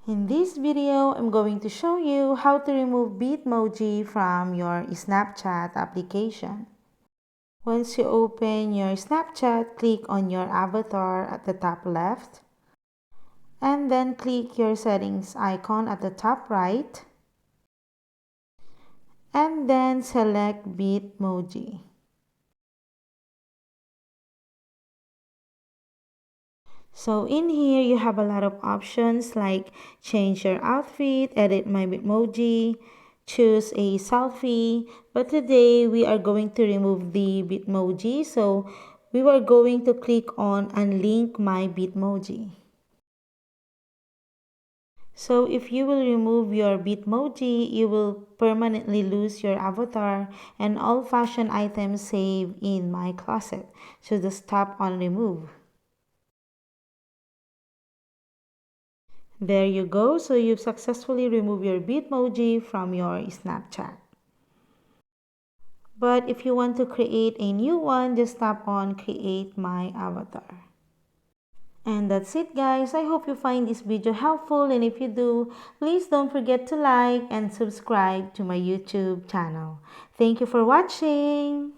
In this video, I'm going to show you how to remove Bitmoji from your Snapchat application. Once you open your Snapchat, click on your avatar at the top left, and then click your settings icon at the top right, and then select Bitmoji. So in here, you have a lot of options like change your outfit, edit my Bitmoji, choose a selfie. But today, we are going to remove the Bitmoji. So we were going to click on unlink my Bitmoji. So if you will remove your Bitmoji, you will permanently lose your avatar and all fashion items saved in my closet. So just tap on remove. There you go. So you've successfully removed your Bitmoji from your Snapchat. But if you want to create a new one, just tap on create my avatar. And that's it guys. I hope you find this video helpful, and if you do, please don't forget to like and subscribe to my YouTube channel. Thank you for watching.